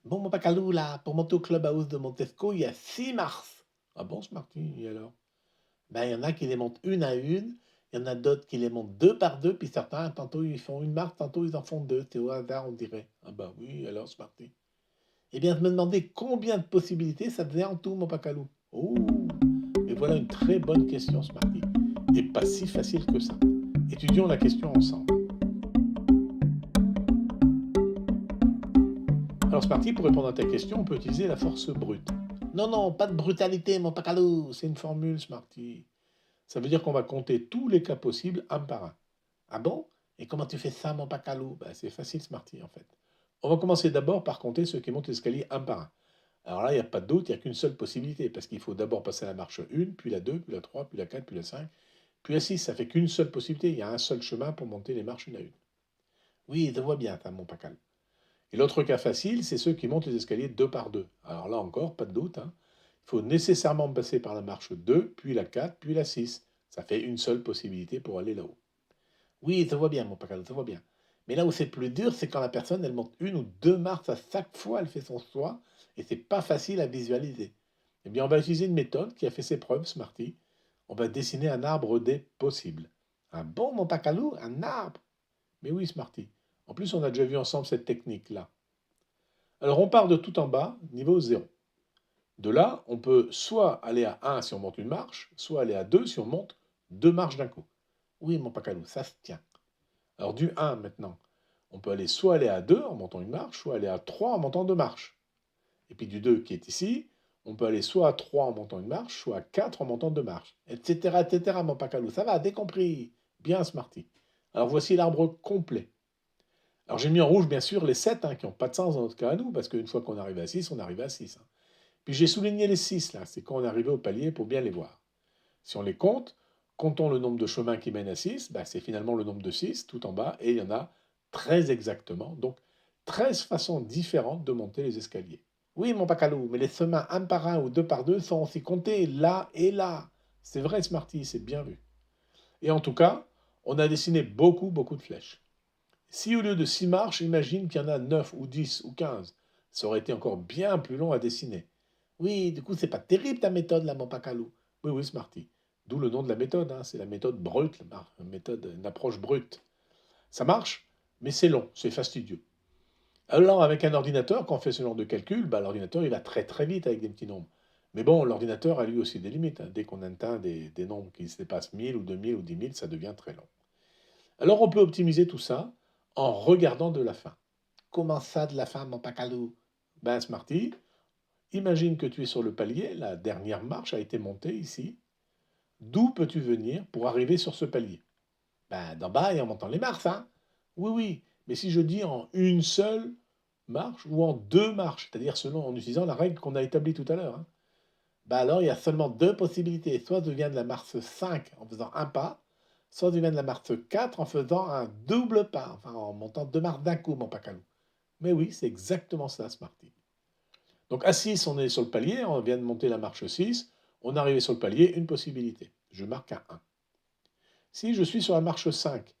Bon, mon Pacalou, là, pour monter au Clubhouse de Montesco, il y a 6 mars. Ah bon, Smarty, et alors? Ben, il y en a qui les montent une à une, il y en a d'autres qui les montent deux par deux, puis certains, tantôt ils font une marche, tantôt ils en font deux. C'est au hasard, on dirait. Ah bah oui, alors, Smarty. Eh bien, je me demandais combien de possibilités ça faisait en tout, mon Pacalou. Oh, et voilà une très bonne question, Smarty. Et pas si facile que ça. Étudions la question ensemble. Alors, Smarty, pour répondre à ta question, on peut utiliser la force brute. Non, non, pas de brutalité, mon Pacalou. C'est une formule, Smarty. Ça veut dire qu'on va compter tous les cas possibles un par un. Ah bon? Et comment tu fais ça, mon Pacalou? Ben, c'est facile, Smarty, en fait. On va commencer d'abord par compter ceux qui montent l'escalier un par un. Alors là, il n'y a pas de doute, il n'y a qu'une seule possibilité, parce qu'il faut d'abord passer la marche 1, puis la 2, puis la 3, puis la 4, puis la 5, puis la 6. Ça fait qu'une seule possibilité, il y a un seul chemin pour monter les marches une à une. Oui, je vois bien, ça, mon Pacal. Et l'autre cas facile, c'est ceux qui montent les escaliers deux par deux. Alors là encore, pas de doute, hein. Il faut nécessairement passer par la marche 2, puis la 4, puis la 6. Ça fait une seule possibilité pour aller là-haut. Oui, ça voit bien, mon Pacal, ça voit bien. Mais là où c'est plus dur, c'est quand la personne, elle monte une ou deux marches à chaque fois, elle fait son choix, et c'est pas facile à visualiser. Eh bien, on va utiliser une méthode qui a fait ses preuves, Smarty. On va dessiner un arbre des possibles. Un bon, mon Pacalou, un arbre. Mais oui, Smarty. En plus, on a déjà vu ensemble cette technique-là. Alors, on part de tout en bas, niveau zéro. De là, on peut soit aller à un si on monte une marche, soit aller à 2 si on monte deux marches d'un coup. Oui, mon Pacalou, ça se tient. Alors du un maintenant, on peut aller soit aller à 2 en montant une marche, soit aller à 3 en montant deux marches. Et puis du 2 qui est ici, on peut aller soit à 3 en montant une marche, soit à 4 en montant deux marches, etc., mon Pacalou. Ça va, décompris. Bien, Smarty. Alors voici l'arbre complet. Alors j'ai mis en rouge, bien sûr, les 7 qui n'ont pas de sens dans notre cas à nous, parce qu'une fois qu'on arrive à 6, on arrive à 6. Puis j'ai souligné les 6 là, c'est quand on est arrivé au palier pour bien les voir. Si on les compte, comptons le nombre de chemins qui mènent à 6, c'est finalement le nombre de 6 tout en bas, et il y en a 13 exactement. Donc 13 façons différentes de monter les escaliers. Oui, mon Pacalou, mais les chemins un par un ou deux par deux sont aussi comptés là et là. C'est vrai, Smarty, c'est bien vu. Et en tout cas, on a dessiné beaucoup, beaucoup de flèches. Si au lieu de 6 marches, imagine qu'il y en a 9 ou 10 ou 15, ça aurait été encore bien plus long à dessiner. Oui, du coup, c'est pas terrible ta méthode là, mon Pacalou. Oui, oui, Smarty. D'où le nom de la méthode, c'est la méthode brute, la méthode, une approche brute. Ça marche, mais c'est long, c'est fastidieux. Alors, avec un ordinateur, quand on fait ce genre de calcul, l'ordinateur il va très très vite avec des petits nombres. Mais bon, l'ordinateur a lui aussi des limites. Dès qu'on atteint des nombres qui se dépassent 1000 ou 2000 ou 10 000, ça devient très long. Alors, on peut optimiser tout ça en regardant de la fin. Comment ça de la fin, mon Pacalou? Ben, Smarty, imagine que tu es sur le palier, la dernière marche a été montée ici. D'où peux-tu venir pour arriver sur ce palier? Ben, d'en bas et en montant les marches, hein? Oui, oui, mais si je dis en une seule marche ou en deux marches, c'est-à-dire selon en utilisant la règle qu'on a établie tout à l'heure, alors il y a seulement deux possibilités. Soit je viens de la marche 5 en faisant un pas, soit je viens de la marche 4 en faisant un double pas, enfin en montant deux marches d'un coup, mon Pacalou. Mais oui, c'est exactement ça, Smarty. Donc à 6, on est sur le palier, on vient de monter la marche 6, on est arrivé sur le palier, une possibilité. Je marque un 1. Si je suis sur la marche 5,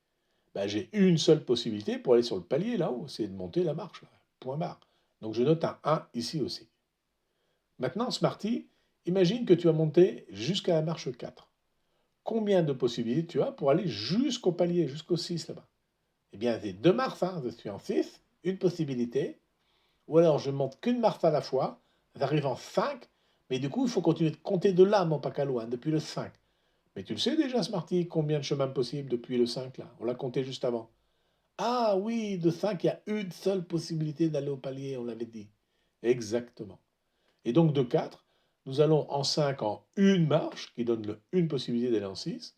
j'ai une seule possibilité pour aller sur le palier là-haut, c'est de monter la marche, là, point barre. Donc je note un 1 ici aussi. Maintenant, Smarty, imagine que tu as monté jusqu'à la marche 4. Combien de possibilités tu as pour aller jusqu'au palier, jusqu'au 6 là-bas? Eh bien, c'est deux marches, je suis en 6, une possibilité, ou alors je monte qu'une marche à la fois, j'arrive en 5, mais du coup, il faut continuer de compter de là, mon Pacalo, depuis le 5. Mais tu le sais déjà, Smarty, combien de chemins possibles depuis le 5 là? On l'a compté juste avant. Ah oui, de 5, il y a une seule possibilité d'aller au palier, on l'avait dit. Exactement. Et donc de 4, nous allons en 5 en une marche, qui donne une possibilité d'aller en 6.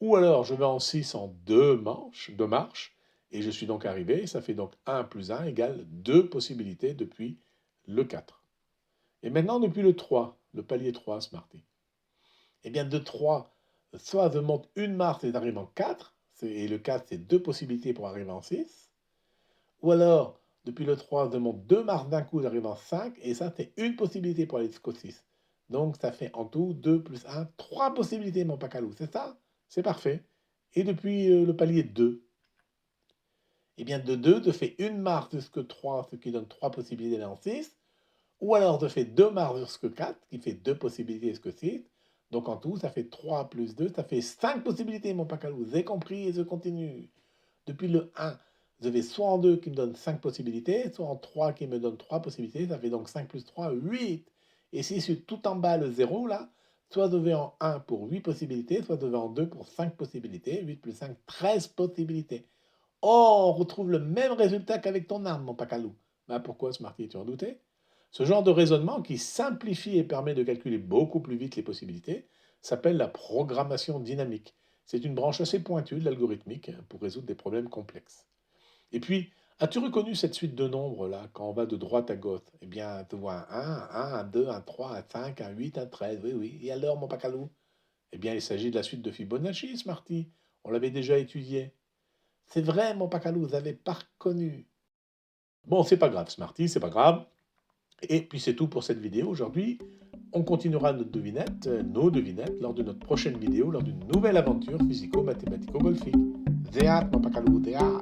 Ou alors je vais en 6 en deux marches, et je suis donc arrivé, ça fait donc un plus un égale 2 possibilités depuis le 4. Et maintenant depuis le 3, le palier 3, Smarty. Eh bien de 3, soit je monte une marche et j'arrive en 4, et le 4 c'est deux possibilités pour arriver en 6. Ou alors, depuis le 3, je monte deux marches d'un coup, j'arrive en 5, et ça c'est une possibilité pour aller jusqu'au 6. Donc ça fait en tout 2 plus un, 3 possibilités, mon Pacalou, c'est ça? C'est parfait. Et depuis le palier 2, Eh bien, de 2, je fais une marge jusque 3, ce qui donne 3 possibilités dans 6. Ou alors, je fais 2 marges jusque 4, qui fait 2 possibilités jusque 6. Donc, en tout, ça fait 3 plus 2, ça fait 5 possibilités, mon pacalou. Vous avez compris et je continue. Depuis le 1, je vais soit en 2 qui me donne 5 possibilités, soit en 3 qui me donne 3 possibilités. Ça fait donc 5 plus 3, 8. Et si je suis tout en bas, le 0, là, soit je vais en 1 pour 8 possibilités, soit je vais en 2 pour 5 possibilités. 8 plus 5, 13 possibilités. Oh, on retrouve le même résultat qu'avec ton arme, mon pacalou. Bah pourquoi, Smarty, tu en doutais? Ce genre de raisonnement qui simplifie et permet de calculer beaucoup plus vite les possibilités s'appelle la programmation dynamique. C'est une branche assez pointue de l'algorithmique pour résoudre des problèmes complexes. Et puis, as-tu reconnu cette suite de nombres là, quand on va de droite à gauche? Eh bien, tu vois un 1, un 2, un 3, un 5, un 8, un 13. Oui, oui. Et alors, mon pacalou? Eh bien, il s'agit de la suite de Fibonacci, Smarty. On l'avait déjà étudié. C'est vrai, mon pacalou, vous n'avez pas reconnu. Bon, c'est pas grave, Smarty, c'est pas grave. Et puis c'est tout pour cette vidéo aujourd'hui. On continuera nos devinettes, lors de notre prochaine vidéo, lors d'une nouvelle aventure physico-mathématico-golfique. Zéat, mon pacalou, zéat.